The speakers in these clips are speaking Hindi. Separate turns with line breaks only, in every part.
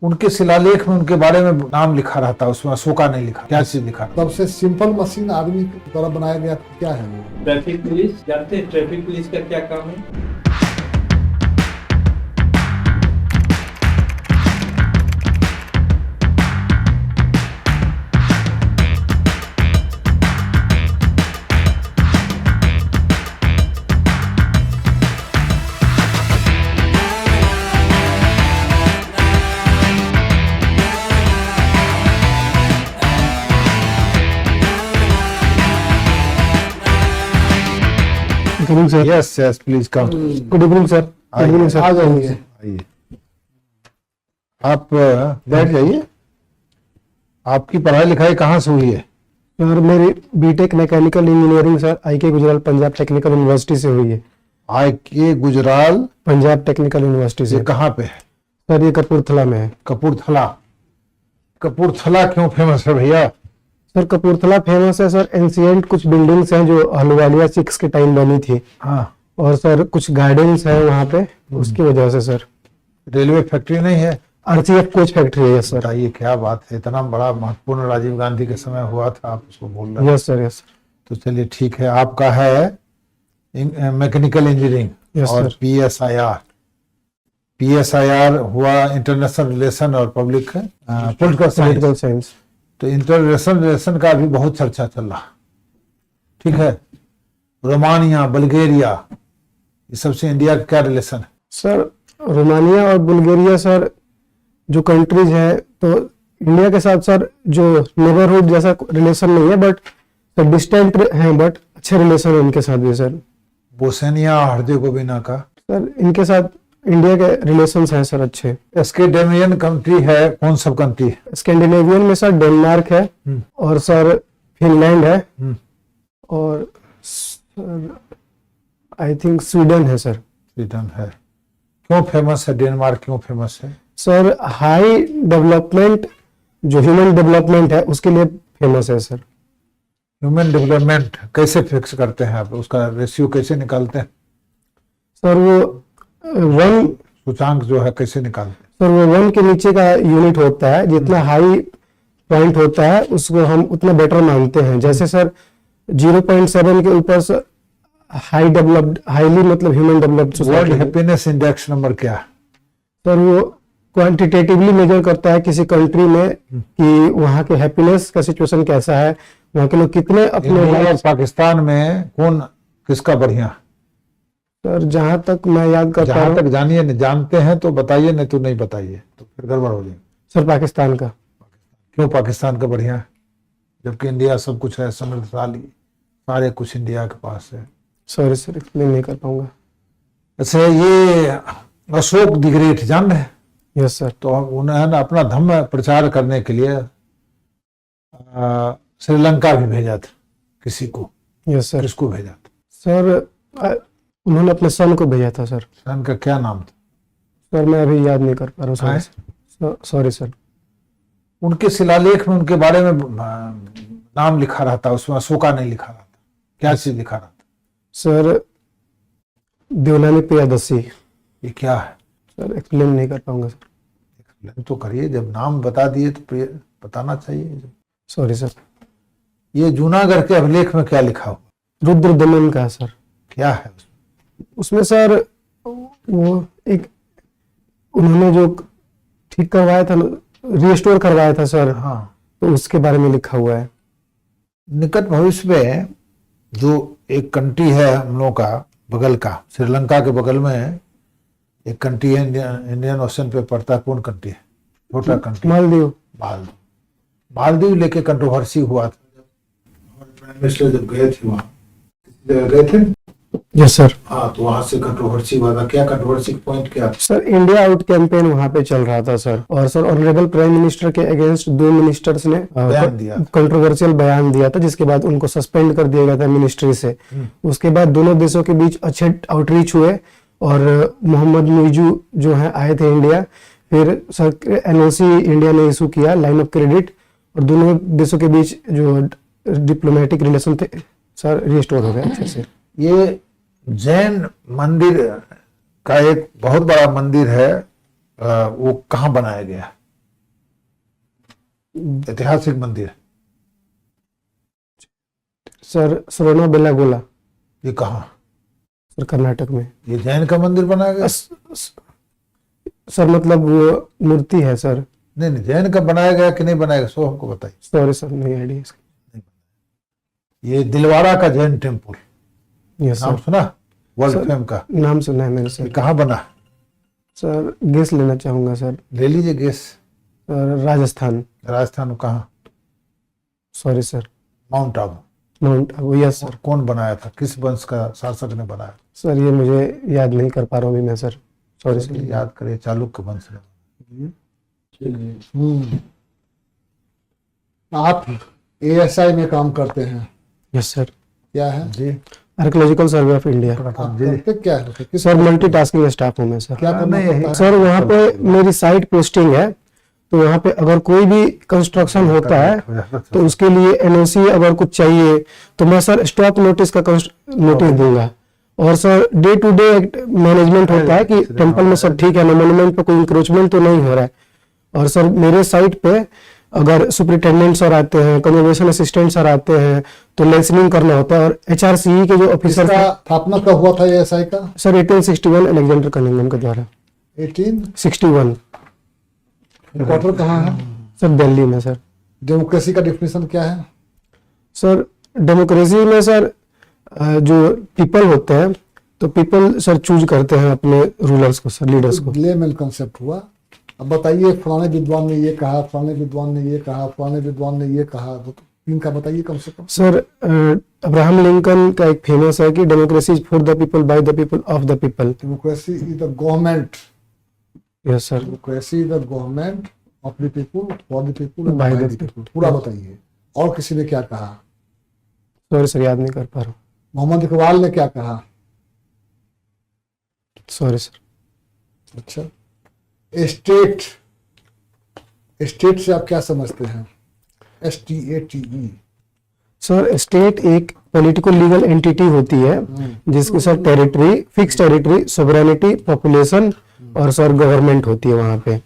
उनके शिलालेख में उनके बारे में नाम लिखा रहता है, उसमें अशोका नहीं लिखा। क्या चीज लिखा?
सबसे सिंपल मशीन आदमी द्वारा बनाया गया क्या है वो?
Traffic police. जानते हैं ट्रैफिक पुलिस का क्या काम है?
Good evening sir.
Yes yes please come.
Good evening sir. Good evening sir.
आ जाइए।
आइए, आप बैठ जाइए। आपकी पढ़ाई लिखाई कहाँ से हुई है?
सर मेरी B Tech mechanical engineering sir IK Gujral Punjab technical university से हुई है।
IK Gujral
Punjab technical university
ये
से।
कहाँ पे है?
सर ये कपूरथला में है।
कपूरथला। कपूरथला क्यों फेमस है भैया?
सर कपूरथला फेमस है सर, एंशिएंट कुछ बिल्डिंग्स हैं जो अहलुवालिया सिक्स के टाइम बनी थी,
हाँ।
और सर कुछ गार्डन्स है वहाँ पे, उसकी वजह से सर।
रेलवे फैक्ट्री नहीं है?
RCF कोच फैक्ट्री है सर।
बताइए क्या बात है, इतना बड़ा महत्वपूर्ण राजीव गांधी के समय हुआ था, आप उसको बोल रहे हैं।
Yes sir, yes sir.
तो चलिए ठीक है, आपका है मैकेनिकल इंजीनियरिंग
Yes,
और
sir.
PSIR हुआ इंटरनेशनल रिलेशन और public political
political
science.
Science.
तो इंटरनेशनल रिलेशन का भी बहुत चर्चा चल रहा, ठीक है। रोमानिया, बल्गेरिया, ये सबसे इंडिया का क्या रिलेशन है?
सर रोमानिया और बुल्गारिया सर जो कंट्रीज है, तो इंडिया के साथ सर जो नेबरहुड जैसा रिलेशन नहीं है, बट सर डिस्टेंट हैं, बट अच्छे रिलेशन है इनके साथ भी सर।
बोस्निया हर्जेगोविना का?
सर इनके साथ इंडिया के रिलेशंस हैं सर अच्छे।
स्कैंडिनेवियन कंट्री है, कौन सब कंट्री है?
स्कैंडिनेवियन में सर डेनमार्क है, और सर फिनलैंड है, और आई थिंक स्वीडन है सर।
स्वीडन है। क्यों फेमस है डेनमार्क, क्यों फेमस है?
सर हाई डेवलपमेंट, जो ह्यूमन डेवलपमेंट है उसके लिए फेमस है सर।
ह्यूमन डेवलपमेंट कैसे फिक्स करते हैं आप, उसका रेशियो कैसे निकालते हैं?
सर वो वन,
सूचांक जो है कैसे निकालते हैं?
सर वो वन के नीचे का यूनिट होता है, जितना हाई पॉइंट होता है उसको हम उतना बेटर मानते हैं। जैसे सर 0.7 के ऊपर सर हाई डेवलप्ड, हाईली मतलब human developed
world
society.
Happiness index number क्या है?
सर वो क्वांटिटेटिवली मेजर करता है किसी कंट्री में कि वहाँ के हैप्पीनेस का सिचुएशन कैसा है, वहाँ के लोग कितने अपने
इंडिया और
lives-
पाकिस्तान में कौन किसका बढ़िया?
सर जहाँ तक मैं याद करता
जहां
हूँ
तक जानिए, नहीं जानते हैं तो बताइए, नहीं तो नहीं बताइए, तो फिर गड़बड़ हो जाएगी।
सर पाकिस्तान का।
क्यों पाकिस्तान का बढ़िया है, जबकि इंडिया सब कुछ है, समृद्धशाली, सारे कुछ इंडिया के पास है।
सॉरी सर, एक्सप्लेन नहीं कर पाऊंगा।
अच्छा, ये अशोक द ग्रेट जान रहे हैं?
Yes sir.
तो उन्होंने अपना धर्म प्रचार करने के लिए श्रीलंका भी भेजा था किसी को।
Yes sir.
किसको भेजा था?
सर उन्होंने अपने सन को भेजा था सर।
सन का क्या नाम था?
सर मैं अभी याद नहीं कर पा रहा
हैं?
हूँ। Sorry sir.
उनके शिलालेख में उनके बारे में नाम लिखा रहता, उसमें अशोका नहीं लिखा रहता। क्या चीज लिखा रहता?
सर देवलानी प्रियदर्शी।
ये क्या है?
सर एक्सप्लेन नहीं कर पाऊंगा सर।
एक्सप्लेन तो करिए, जब नाम बता दिए तो बताना चाहिए।
Sorry sir.
ये जूनागढ़ के अभिलेख में क्या लिखा हुआ?
रुद्र दमन का सर।
क्या है
उसमें सर वो एक उन्होंने जो ठीक करवाया था, रिस्टोर करवाया था सर,
हाँ,
तो उसके बारे में लिखा हुआ है।
निकट भविष्य में जो एक कंट्री है हम लोगों का बगल का, श्रीलंका के बगल में एक कंट्री है, इंडियन ओशन पे पड़ता है। कौन कंट्री है? छोटा कंट्री,
मालदीव।
मालदीव। मालदीव लेके कंट्रोवर्सी हुआ था, प्राइम मिनिस्टर जब गए थे वहाँ, किसी जगह गए थे।
Yes sir.
हाँ, तो वहां से कंट्रोवर्सी हुआ था। क्या कंट्रोवर्सी पॉइंट क्या था?
सर इंडिया आउट कैंपेन वहां पे चल रहा था सर, और सर ऑनरेबल प्राइम मिनिस्टर के अगेंस्ट 2 मिनिस्टर्स ने
बयान दिया,
कंट्रोवर्शियल बयान दिया था, जिसके बाद उनको सस्पेंड कर दिया गया था मिनिस्ट्री से। उसके बाद दोनों देशों के बीच अच्छे आउटरीच हुए, और मोहम्मद मुइजू जो है आए थे इंडिया, फिर सर NOC इंडिया ने इशू किया, लाइन ऑफ क्रेडिट, और दोनों देशों के बीच जो डिप्लोमेटिक रिलेशन थे सर रिस्टोर हो गए अच्छे से।
ये जैन मंदिर का एक बहुत बड़ा मंदिर है, वो कहाँ बनाया गया? ऐतिहासिक मंदिर
सर श्रवण बेलागोला,
ये कहाँ?
सर कर्नाटक में।
ये जैन का मंदिर बनाया गया?
सर मतलब वो मूर्ति है सर।
नहीं नहीं, जैन का बनाया गया कि नहीं बनाया गया, सो हमको बताइए।
सॉरी सर, नहीं आइडिया इसकी।
ये दिलवाड़ा का जैन टेम्पल,
यस
नाम
सर।
सुना? वर्ल्ड
सर,
फेम का।
नाम सुना है मैंने
ये
सर।
कहाँ बना?
सर गेस लेना चाहूंगा सर।
ले लीजिए गेस।
सर राजस्थान।
राजस्थान में कहाँ?
Sorry sir.
Mount Abu.
Mount Abu, yes sir.
और कौन बनाया था, किस वंश का शासक ने बनाया?
सर ये मुझे याद नहीं कर पा रहा हूँ अभी मैं सर, सॉरी सर।
चलिए, याद करिए, चालुक्य वंश ने।
आप एएसआई में काम करते हैं,
यस सर।
क्या है?
जी
आर्कियोलॉजिकल सर्वे ऑफ इंडिया।
आप
जी।
करते क्या है? किस
सर मल्टीटास्किंग स्टाफ हूँ मैं सर।
क्या करना
नहीं,
पड़ता है?
सर वहाँ पे मेरी साइट पोस्टिंग है, तो वहाँ पे अगर कोई भी कंस्ट्रक्शन होता है तो उसके लिए एनओसी अगर कुछ चाहिए तो मैं सर स्टॉप नोटिस का नोटिस दूंगा। और sir day to day management होता है कि टेम्पल में सब ठीक है ना, मोन्यूमेंट पे कोई इंक्रोचमेंट तो नहीं हो रहा है। और सर मेरे साइट पे अगर सुपरिटेंडेंट सर आते हैं, कंजर्वेशन असिस्टेंट सर आते हैं तो लेसनिंग करना होता है। और एचआरसीई के जो ऑफिसर
इसका स्थापना कब हुआ था एएसआई का?
सर 1861 अलेक्जेंडर कनिंघम के द्वारा।
1861।
61
क्वार्टर कहाँ है?
सर दिल्ली में सर।
डेमोक्रेसी का डिफिनेशन क्या है?
सर डेमोक्रेसी में सर जो पीपल होते हैं तो पीपल सर चूज करते हैं अपने रूलर्स को सर, लीडर्स को।
लेमन कंसेप्ट हुआ। अब बताइए, फलाने विद्वान ने ये कहा, फलाने विद्वान ने ये कहा, फलाने विद्वान ने ये कहा, तो इनका बताइए कम से कम।
सर अब्राहम लिंकन का एक फेमस है कि democracy is for the people, by the people, of the people.
Democracy is the government,
yes sir.
Democracy is the government of the people, for the people,
By
by
the
the
people.
People. पूरा बताइए। और किसी ने क्या कहा?
सॉरी सर, याद नहीं कर पा रहा हूँ।
मोहम्मद इकबाल ने क्या कहा?
Sorry sir.
अच्छा, स्टेट, स्टेट से आप क्या समझते हैं? STATE।
सर स्टेट एक पॉलिटिकल लीगल एंटिटी होती है जिसकी sir territory, fix territory, sovereignty, population और सर गवर्नमेंट होती है वहां पे।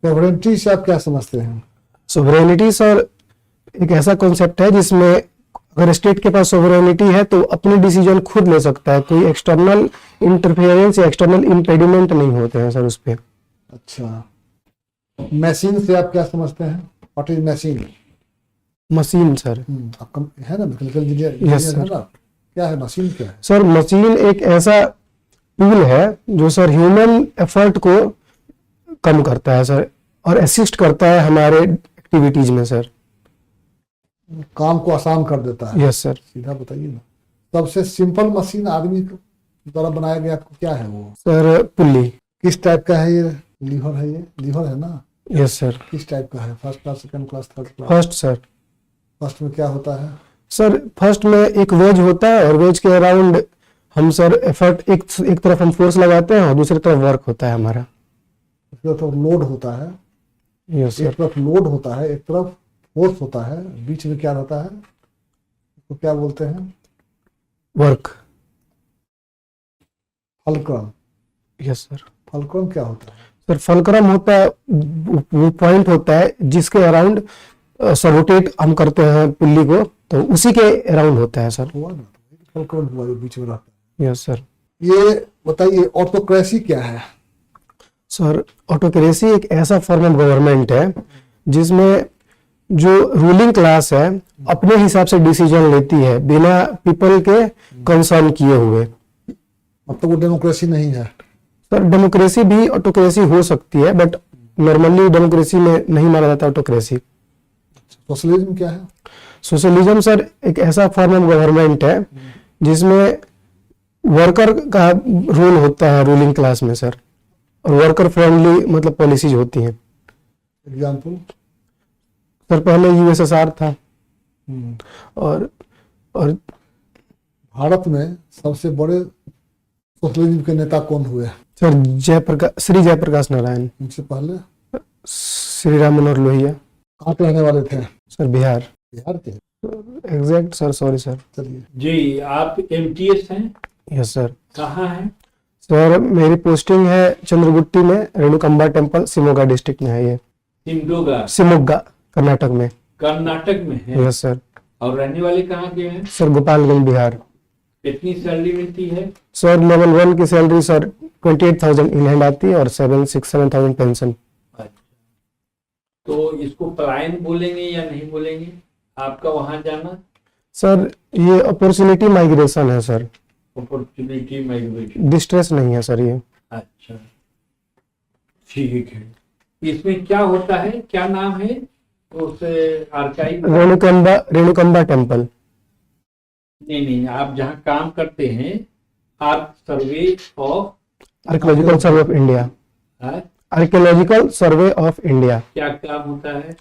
सॉवरेनिटी से आप क्या समझते हैं?
सोवरेनिटी सर एक ऐसा कॉन्सेप्ट है जिसमें अगर स्टेट के पास सोवरेनिटी है तो अपने डिसीजन खुद ले सकता है, कोई एक्सटर्नल इंटरफेरेंस या एक्सटर्नल इम्पेडिमेंट नहीं होते हैं सर उस पे।
अच्छा, मशीन से आप क्या समझते हैं? What is machine?
Machine sir.
आपका है ना, मैकेनिकल इंजीनियर
Yes,
है ना? क्या है मशीन? क्या है?
सर मशीन एक ऐसा टूल है जो सर ह्यूमन एफर्ट को कम करता है सर और असिस्ट करता है हमारे एक्टिविटीज में सर।
काम को आसान कर देता है।
Yes sir.
सीधा बताइए ना, सबसे सिंपल मशीन आदमी द्वारा बनाया गया क्या है वो?
Sir pulley.
किस टाइप का है ये? लीवर है? ये लीवर है ना?
Yes sir.
किस टाइप का है? First class, second class, third class?
First sir.
First में क्या होता है?
सर फर्स्ट में एक वेज होता है और वेज के अराउंड हम सर एफर्ट एक तरफ हम फोर्स लगाते हैं और दूसरी तरफ वर्क होता है हमारा।
एक तरफ लोड होता है,
यस
एक
सर।
तरफ लोड होता है, एक तरफ फोर्स होता है, बीच में क्या रहता है? तो क्या बोलते हैं?
Work.
Fulcrum.
Yes sir.
Fulcrum क्या होता है?
सर फलक्रम होता है वो पॉइंट होता है जिसके अराउंड सर रोटेट हम करते हैं पुल्ली को, तो उसी के अराउंड होता है सर।
हुआ ना, फलक्रम हुआ जो बीच में रहता
यस सर।
है। ये बताइए, ऑटोक्रेसी क्या है?
सर ऑटोक्रेसी एक ऐसा फॉर्म ऑफ गवर्नमेंट है जिसमें जो रूलिंग क्लास है अपने हिसाब से डिसीजन लेती है बिना पीपल के कंसर्न किए हुए।
मतलब वो डेमोक्रेसी नहीं है।
सर डेमोक्रेसी भी ऑटोक्रेसी हो सकती है बट नॉर्मली डेमोक्रेसी में नहीं माना जाता ऑटोक्रेसी।
सोशलिज्म क्या है?
सोशलिज्म सर एक ऐसा फॉर्म ऑफ गवर्नमेंट है जिसमें वर्कर का रोल होता है रूलिंग क्लास में सर, और वर्कर फ्रेंडली मतलब पॉलिसीज होती हैं।
एग्जाम्पल?
सर पहले यूएसएसआर था और
भारत में सबसे बड़े सोशलिज्म के नेता कौन हुए?
सर श्री जयप्रकाश नारायण,
उनसे पहले
श्री राम मनोहर लोहिया।
कहाँ के रहने वाले थे?
सर बिहार।
बिहार के?
Exact sir, sorry sir.
चलिए।
जी, आप MTS हैं?
Yes sir.
कहाँ हैं?
सर मेरी पोस्टिंग है चंद्रगुट्टी में, रेणुकंबा टेम्पल, शिमोगा डिस्ट्रिक्ट में है ये। शिमोगा कर्नाटक में।
कर्नाटक में है।
Yes sir.
और रहने वाले कहाँ के हैं?
सर गोपालगंज बिहार।
कितनी सैलरी मिलती है?
सर लेवल 1 की सैलरी सर 28,000 इन हैंड आती है और 7,000 पेंशन।
अच्छा, तो इसको पलायन बोलेंगे या नहीं बोलेंगे आपका वहां जाना?
सर ये अपॉर्चुनिटी माइग्रेशन है सर,
अपॉर्चुनिटी माइग्रेशन।
डिस्ट्रेस नहीं है सर ये।
अच्छा, ठीक है। इसमें क्या होता है, क्या नाम है उस आर्काइव?
रेणुकंबा टेम्पल।
नहीं, आप जहाँ काम करते हैं arc survey of
archaeological survey of India. Archaeological survey of India.
क्या काम होता है?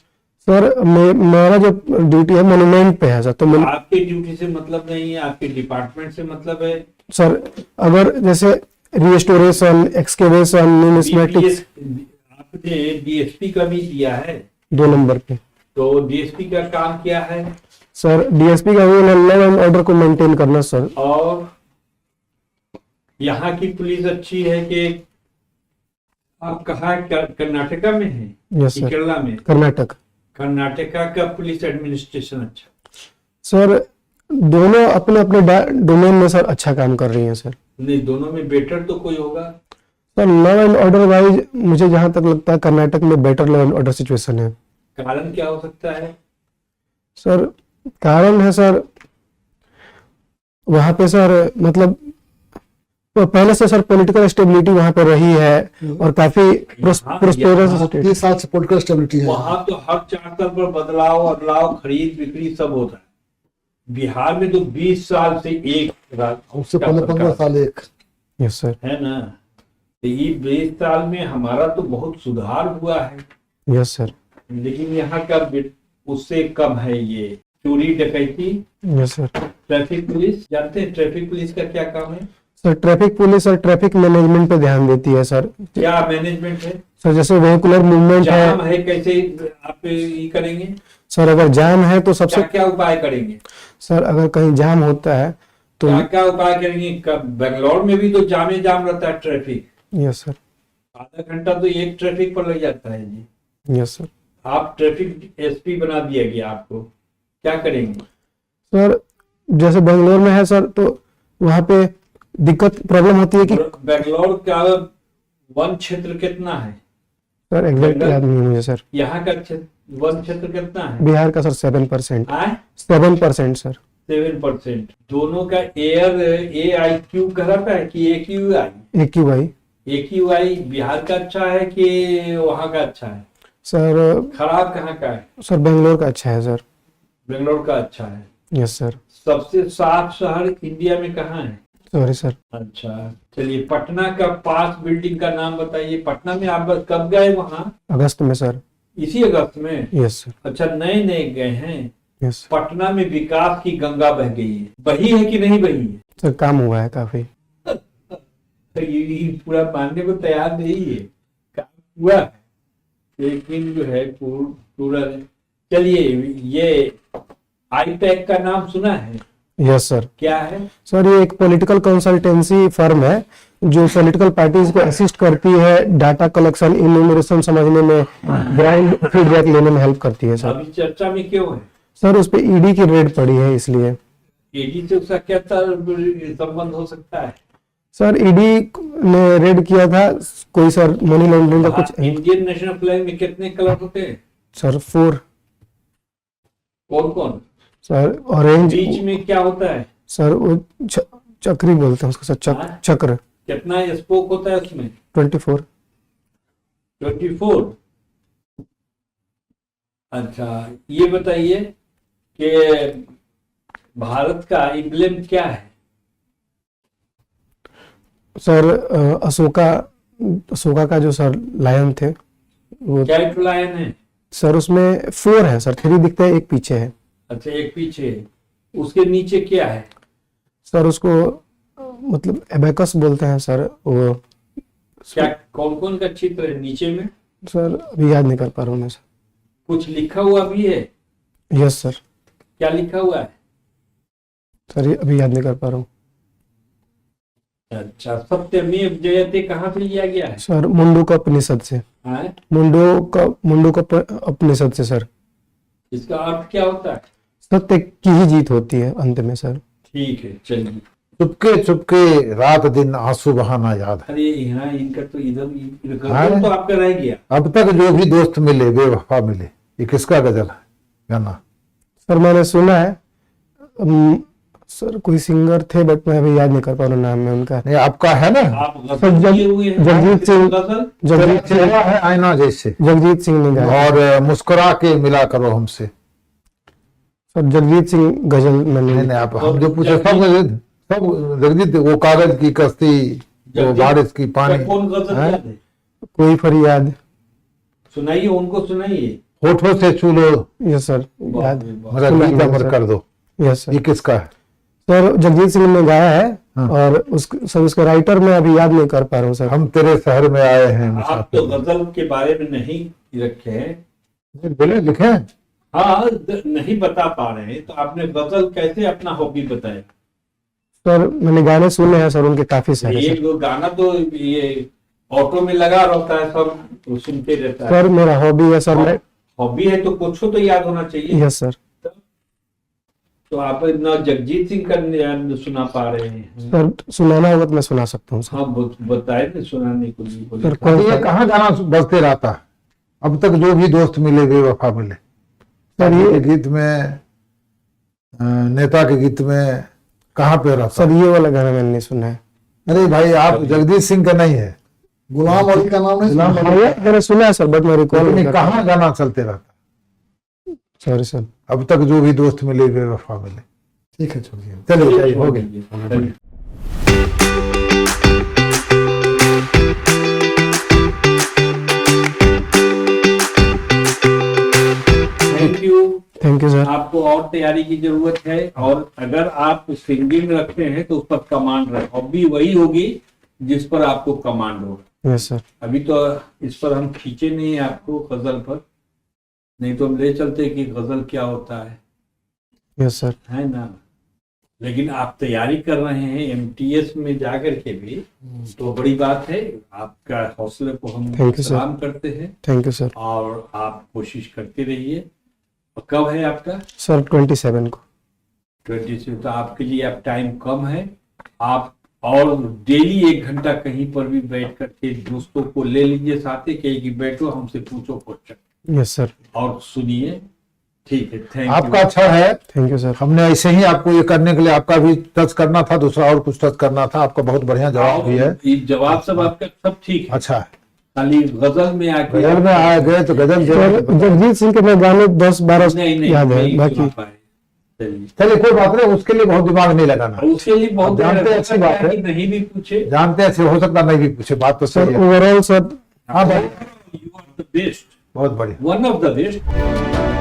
सर मेरा जो ड्यूटी है मोन्यूमेंट पे है सर। तो
आपके ड्यूटी से मतलब नहीं है, आपके डिपार्टमेंट से मतलब है।
सर अगर जैसे रिस्टोरेशन, एक्सकेवेशन, न्यूमिस्मेटिक्स।
आपने डीएसपी का भी दिया है
2 नंबर पे।
तो डीएसपी का काम क्या है?
सर डीएसपी का रोल है लॉ एंड ऑर्डर को मेंटेन करना सर।
और यहाँ की पुलिस अच्छी है कि आप कहाँ कर्नाटका में है?
Yes sir.
केरला में? कर्नाटका का पुलिस एडमिनिस्ट्रेशन अच्छा?
सर दोनों अपने अपने डोमेन में सर अच्छा काम कर रही हैं सर।
नहीं, दोनों में बेटर तो कोई होगा
sir. Law and order wise मुझे जहां तक लगता है कर्नाटक में better law and order situation है।
कारण क्या हो सकता है?
सर कारण है सर वहां पे सर मतलब तो पहले से सर पॉलिटिकल स्टेबिलिटी वहां पे रही है और काफी प्रोस्पेरस स्टेट।
30 साल से पॉलिटिकल स्टेबिलिटी है।
वहां तो हर 4 साल पर बदलाव खरीद बिक्री सब होता है। बिहार में तो 20 साल से एक
उससे पहले 15 साल एक।
Yes sir.
है ना? तो ये 20 साल में हमारा तो बहुत सुधार हुआ है।
Yes sir.
लेकिन यहाँ का उससे कम है। ये चोरी डकैती।
Yes sir.
ट्रैफिक पुलिस, जानते हैं ट्रैफिक पुलिस का क्या काम है?
Sir traffic police sir traffic management पे ध्यान देती है सर।
क्या मैनेजमेंट है?
सर जैसे वेहिकुलर मूवमेंट
जाम है कैसे आप ये करेंगे?
सर अगर जाम है तो सबसे
क्या उपाय करेंगे?
सर अगर कहीं जाम होता है तो
क्या उपाय करेंगे? बेंगलोर में भी तो जाम रहता है ट्रैफिक।
Yes sir.
आधा घंटा तो एक ट्रैफिक पर लग जाता है जी।
Yes sir.
आप ट्रैफिक एसपी बना दिया गया आपको, क्या करेंगे?
सर जैसे बेंगलोर में है सर तो वहां पे दिक्कत प्रॉब्लम होती है कि
बेंगलोर का वन क्षेत्र कितना है?
सर एग्जैक्ट याद नहीं है मुझे सर।
यहाँ का वन क्षेत्र कितना है?
बिहार का सर 7%। 7% सर।
7%। दोनों का AIQ कहलाता है कि AQI?
AQI।
AQI बिहार का अच्छा है कि वहाँ का अच्छा है?
सर
खराब कहाँ का है?
सर बेंगलोर का अच्छा है सर।
बेंगलोर का अच्छा है।
Yes sir.
सबसे साफ शहर इंडिया में कहाँ है?
Sorry sir.
अच्छा, चलिए पटना का पास बिल्डिंग का नाम बताइए। पटना में आप कब गए वहाँ?
अगस्त में सर।
इसी अगस्त में?
Yes sir.
अच्छा, नए गए हैं?
यस।
पटना में विकास की गंगा बह गई है। बही है कि नहीं बही है?
सर काम हुआ है काफी।
ये पूरा मानने को तैयार नहीं है। काम हुआ है लेकिन जो है पूरा। चलिए, ये आईपैक का नाम सुना है?
Yes sir.
क्या है?
सर ये एक पॉलिटिकल कंसल्टेंसी फर्म है जो पॉलिटिकल पार्टीज को असिस्ट करती है डाटा कलेक्शन, इन्यूमरेशन समझने में, ग्राउंड फीडबैक लेने में हेल्प करती है सर।
अभी चर्चा में क्यों है?
सर उस पे ईडी की रेड पड़ी है इसलिए।
ईडी से उसका क्या संबंध हो सकता है?
सर ईडी ने रेड किया था कोई सर मनी लॉन्ड्रिंग का कुछ।
इंडियन नेशनल फ्लैग में कितने कलर होते हैं?
सर 4।
कौन कौन?
Sir orange.
बीच में क्या होता है?
सर वो चक्री बोलते हैं उसको सर। चक्र।
कितना स्पोक होता है उसमें?
24।
24। अच्छा, ये बताइए कि भारत का एम्ब्लेम क्या है?
सर अशोका का जो सर लायन थे वो।
क्या लायन है?
सर उसमें 4 है सर, 3 दिखते हैं, एक पीछे है।
अच्छा, एक पीछे। उसके नीचे क्या है?
सर उसको मतलब एबेकस बोलते हैं सर। वो
क्या कौन कौन का चित्र है नीचे में?
सर अभी याद नहीं कर पा रहा हूँ मैं सर।
कुछ लिखा हुआ भी है?
Yes sir.
क्या लिखा हुआ है?
सर ये अभी याद नहीं कर पा रहा हूँ।
अच्छा, सत्यमेव जयते कहाँ से लिया गया है?
सर मुंडू का उपनिषद से,
हाँ?
मुंडू का उपनिषद से सर।
इसका अर्थ क्या होता है?
सत्य की ही जीत होती है अंत में सर।
ठीक है, चलिए।
चुपके चुपके रात दिन आंसू बहाना याद है।
अरे यहाँ इनका तो इधर
हाँ?
गजल तो आपका रह गया।
अब तक जो भी दोस्त मिले बेवफा मिले, ये किसका गजल है गाना?
सर मैंने सुना है, सर कोई सिंगर थे बट मैं अभी याद नहीं कर पा रहा नाम है उनका।
नहीं आपका है ना?
आप गजल किए हुए हैं?
जगजीत सिंह,
गजल?
जगजीत सिंह,
चेहरा है आईना जैसे,
जगजीत सिंह ने गाया।
और मुस्कुरा के मिला करो हमसे।
सर जगजीत सिंह गजल मैंने,
नहीं आप हम जो पूछे सब जगजीत, वो कागज की कश्ती, वो बारिश की पानी,
कौन गजल
हाँ?
याद है?
कोई फरियाद।
सुनाइए, उनको सुनाइए।
होठों से छू लो
यस सर, याद,
मेरा
सुना
गीत
है
अमर
सर।
कर दो,
यस सर।
ये किसका है?
सर जगजीत सिंह ने गाया है।
हाँ।
और सर उसका राइटर मैं अभी याद नहीं कर पा रहा हूँ सर।
हम तेरे शहर में आए हैं
आप
मुसाफिर।
तो गजल के बारे में नहीं रखे हैं।
बोले लिखे हैं?
हाँ, नहीं बता पा रहे हैं तो आपने गजल कैसे अपना हॉबी बताया?
सर मैंने गाने सुने हैं सर उनके काफी सारे
ये
सर।
गाना तो ये ऑटो में लगा रहता है, सब तो सुनते रहता है।
सर मेरा हॉबी है सर, मैं,
हॉबी है तो कुछ तो याद होना चाहिए।
Yes sir.
तो आप ना जगजीत सिंह का सुना पा रहे हैं?
सर सुनाना होगा तो मैं सुना सकता हूँ सर।
हाँ, बताए ना सुनाने को लिए बोले।
सर कौन
ये
सा?
कहाँ गाना बजते रहता है? अब तक जो भी दोस्त मिले बेवफा मिले,
सर ये,
के गीत में, नेता के गीत में कहाँ पे रहता?
सर ये वाला गाना मैंने नहीं सुना है।
अरे भाई आप जगदीश सिंह का नहीं है,
गुलाम अली का नाम नहीं सुना?
गुलाम
हाँ, ये मैंने सुना है सर बट मैं रिकॉल नहीं
लेकिन
कर पा
कहाँ गाना चलते रहता?
Sorry sir.
अब तक जो भी दोस्त मिले बेवफा मिले।
ठीक है, छोड़िए।
चलिए चलिए हो गए।
चलिए।
Thank you sir.
आपको और तैयारी की जरूरत है, और अगर आप सिंगिंग रखते हैं तो उस पर कमांड रहे। हॉबी वही होगी जिस पर आपको कमांड होगा।
Yes sir.
अभी तो इस पर हम खींचे नहीं है आपको गजल पर, नहीं तो हम ले चलते कि गजल क्या होता है
यस सर।
है ना। लेकिन आप तैयारी कर रहे हैं एमटीएस में जाकर के भी, तो बड़ी बात है। आपका हौसले को हम
Thank you, sir.
सलाम करते हैं,
थैंक यू सर।
और आप कोशिश करते रहिए। और कब है आपका?
सर 27 को।
20 से, तो आपके लिए अब टाइम कम है। आप और डेली 1 घंटा कहीं पर भी बैठ करके दोस्तों को ले लीजिए साथ ही, कहीं कि बैठो हमसे पूछो क्वेश्चन
यस सर।
और सुनिए। ठीक है, थैंक
आपका
यू।
अच्छा है।
Thank you sir.
हमने ऐसे ही आपको ये करने के लिए, आपका भी टच करना था, दूसरा और कुछ टच करना था। आपका बहुत बढ़िया जवाब भी है।
ये जवाब सब आपका सब ठीक है,
अच्छा है।
खाली गजल में आके
गजल में आ गए तो गजल
सर जगजीत सिंह के मैं गाने 10-12
नहीं
याद है,
नहीं
बाकी
सुना पाए। चलिए,
चलिए कोई बात नहीं, उसके लिए बहुत दिमाग नहीं लगाना।
उसके लिए बहुत
जानते हैं, अच्छी बात है।
कि नहीं भी पूछे।
जानते हैं, हो सकता नहीं भी पूछे, बात तो
सर
सही है।
ओवरऑल सर
हाँ भाई,
यू आर द बेस्ट,
बहुत बढ़िया।
One of the best.